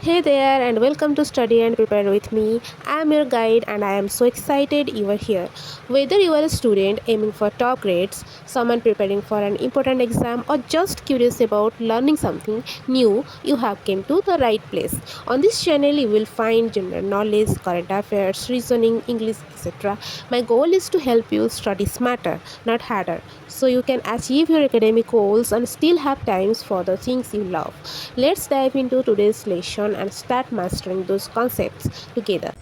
Hey there, and welcome to Study and Prepare with me. I am your guide, and I am so excited you are here. Whether you are a student aiming for top grades, someone preparing for an important exam, or just curious about learning something new, you have come to the right place. On this channel, you will find general knowledge, current affairs, reasoning, English, etc. My goal is to help you study smarter, not harder, so you can achieve your academic goals and still have times for the things you love. Let's dive into today's lesson and start mastering those concepts together.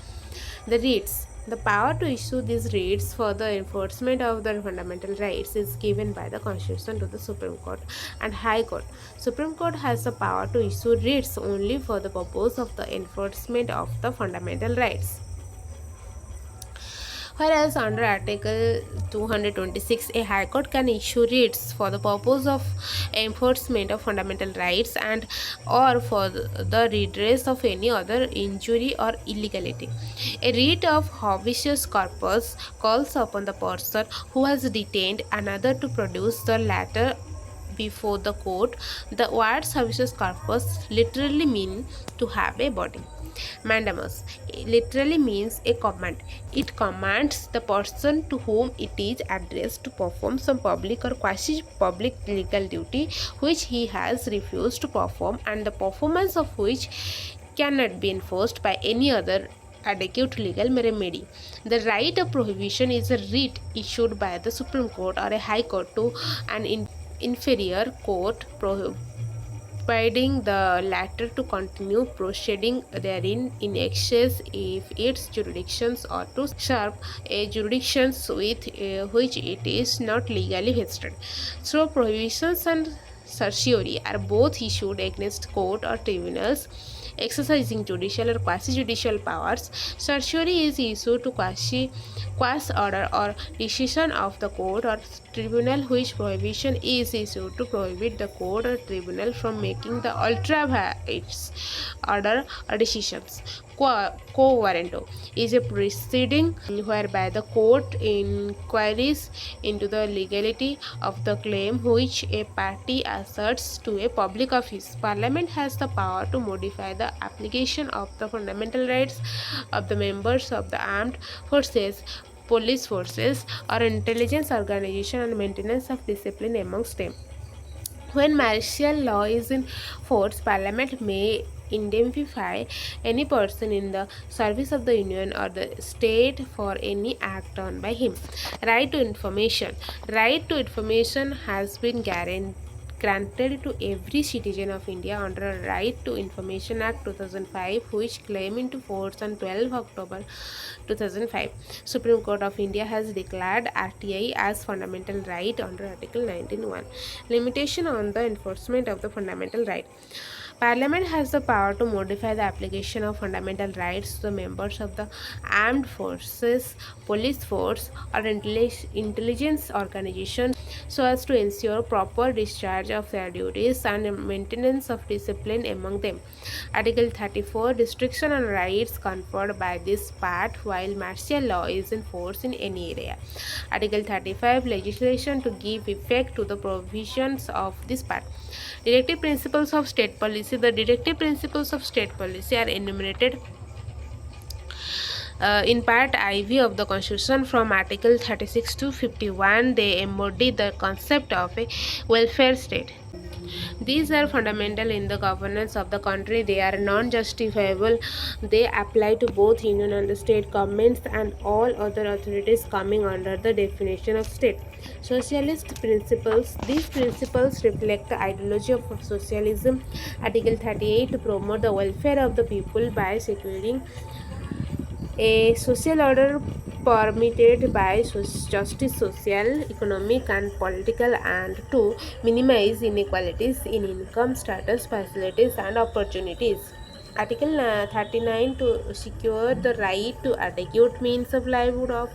The writs. The power to issue these writs for the enforcement of the fundamental rights is given by the Constitution to the Supreme Court and High Court. Supreme Court has the power to issue writs only for the purpose of the enforcement of the fundamental rights. Whereas under Article 226, a High Court can issue writs for the purpose of enforcement of fundamental rights and or for the redress of any other injury or illegality. A writ of habeas corpus calls upon the person who has detained another to produce the latter before the court. The words habeas corpus literally mean to have a body. Mandamus literally means a command. It commands the person to whom it is addressed to perform some public or quasi public legal duty which he has refused to perform and the performance of which cannot be enforced by any other adequate legal remedy. The right of prohibition is a writ issued by the Supreme Court or a High Court to an inferior court providing the latter to continue proceeding therein in excess if its jurisdictions or to serve a jurisdictions with which it is not legally vested. So prohibitions and certiorari are both issued against court or tribunals exercising judicial or quasi-judicial powers. Certiorari is issued to quasi order or decision of the court or tribunal, which prohibition is issued to prohibit the court or tribunal from making the ultra vires order or decisions. Quo warranto is a proceeding whereby the court inquires into the legality of the claim which a party asserts to a public office. Parliament has the power to modify the application of the fundamental rights of the members of the armed forces, police forces, or intelligence organization and maintenance of discipline amongst them. When martial law is in force, Parliament may indemnify any person in the service of the Union or the state for any act done by him. Right to information. Right to information has been granted to every citizen of India under Right to Information Act 2005, which came into force on 12 October 2005. Supreme Court of India has declared RTI as fundamental right under Article 19(1). Limitation on the enforcement of the fundamental right. Parliament has the power to modify the application of fundamental rights to the members of the armed forces, police force, or intelligence organization so as to ensure proper discharge of their duties and maintenance of discipline among them. Article 34 restriction on rights conferred by this part while martial law is in force in any area. Article 35 legislation to give effect to the provisions of this part. Directive principles of state policy. The directive principles of state policy are enumerated in Part IV of the Constitution from Article 36 to 51. They embody the concept of a welfare state. These are fundamental in the governance of the country. They are non-justifiable. They apply to both union and the state governments and all other authorities coming under the definition of state. Socialist principles. These principles reflect the ideology of socialism. Article 38 to promote the welfare of the people by securing a social order permitted by justice, social, economic, and political, and to minimize inequalities in income, status, facilities, and opportunities. Article 39 to secure the right to adequate means of livelihood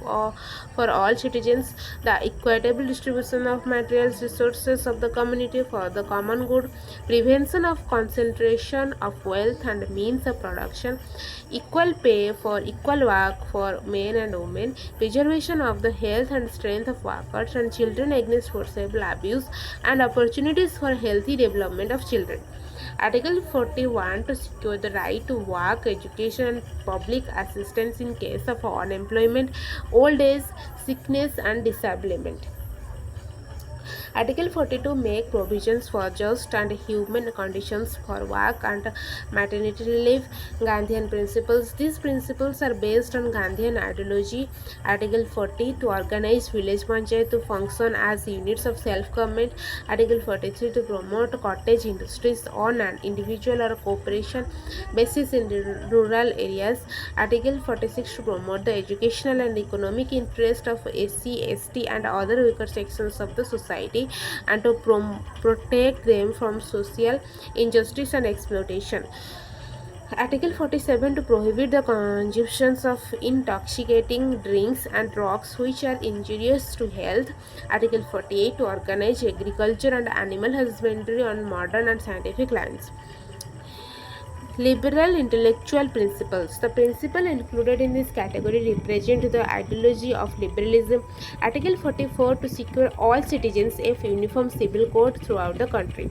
for all citizens, the equitable distribution of materials resources of the community for the common good, prevention of concentration of wealth and means of production, equal pay for equal work for men and women, preservation of the health and strength of workers and children against forcible abuse, and opportunities for healthy development of children. Article 41 to secure the right to work, education, and public assistance in case of unemployment, old age, sickness, and disablement. Article 42 make provisions for just and human conditions for work and maternity leave. Gandhian principles. These principles are based on Gandhian ideology. Article 40 to organize village panchayat to function as units of self-government. Article 43 to promote cottage industries on an individual or cooperation basis in rural areas. Article 46 to promote the educational and economic interest of SC, ST and other weaker sections of the society and to protect them from social injustice and exploitation. Article 47 to prohibit the consumption of intoxicating drinks and drugs which are injurious to health. Article 48 to organize agriculture and animal husbandry on modern and scientific lines. Liberal intellectual principles. The principle included in this category represent the ideology of liberalism. Article 44 to secure all citizens a uniform civil code throughout the country.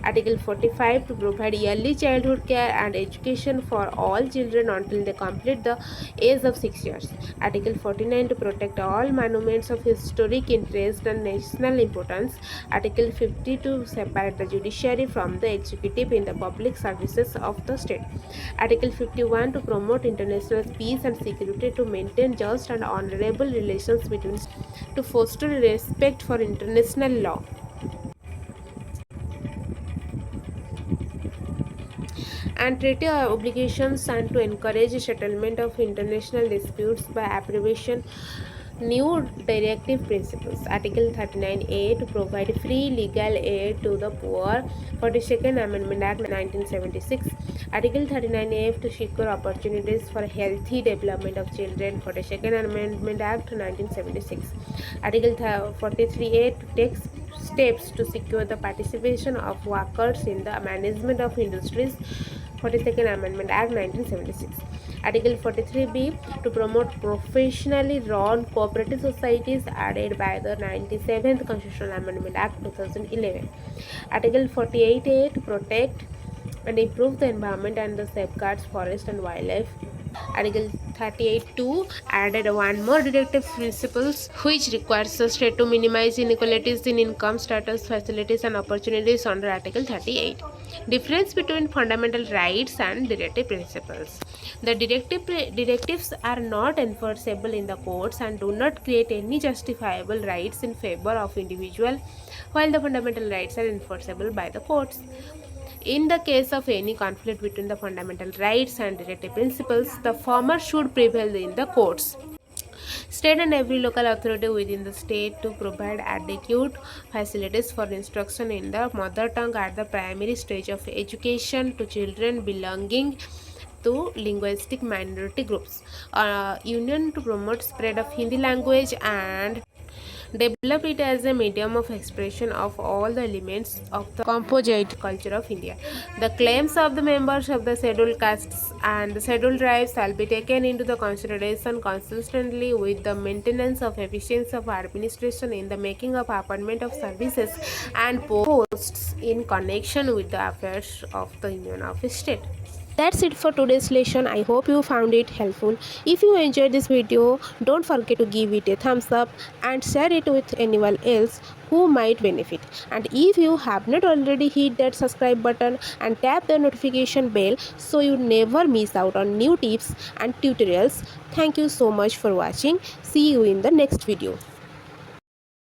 Article 45 to provide early childhood care and education for all children until they complete the age of 6 years. Article 49 to protect all monuments of historic interest and national importance. Article 50 to separate the judiciary from the executive in the public services of the state. Article 51 to promote international peace and security, to maintain just and honorable relations between, to foster respect for international law. And treaty obligations, and to encourage settlement of international disputes by abbreviation. New directive principles. Article 39A to provide free legal aid to the poor. 42nd Amendment Act 1976. Article 39A to secure opportunities for healthy development of children. 42nd Amendment Act 1976. Article 43A to take steps to secure the participation of workers in the management of industries. 42nd Amendment Act 1976. Article 43B to promote professionally run cooperative societies, added by the 97th Constitutional Amendment Act 2011. Article 48A to protect and improve the environment and the safeguards forest and wildlife. Article 38(2) added one more directive principles which requires the state to minimize inequalities in income, status, facilities and opportunities under Article 38. Difference between fundamental rights and directive principles. The directives are not enforceable in the courts and do not create any justifiable rights in favor of individual, while the fundamental rights are enforceable by the courts. In the case of any conflict between the fundamental rights and directive principles, the former should prevail in the courts. State and every local authority within the state to provide adequate facilities for instruction in the mother tongue at the primary stage of education to children belonging to linguistic minority groups. Union to promote spread of Hindi language and develop it as a medium of expression of all the elements of the composite culture of India. The claims of the members of the scheduled castes and the scheduled tribes shall be taken into the consideration consistently with the maintenance of efficiency of administration in the making of appointment of services and posts in connection with the affairs of the Union of State. That's it for today's lesson. I hope you found it helpful. If you enjoyed this video, don't forget to give it a thumbs up and share it with anyone else who might benefit. And if you have not already, hit that subscribe button and tap the notification bell so you never miss out on new tips and tutorials. Thank you so much for watching. See you in the next video.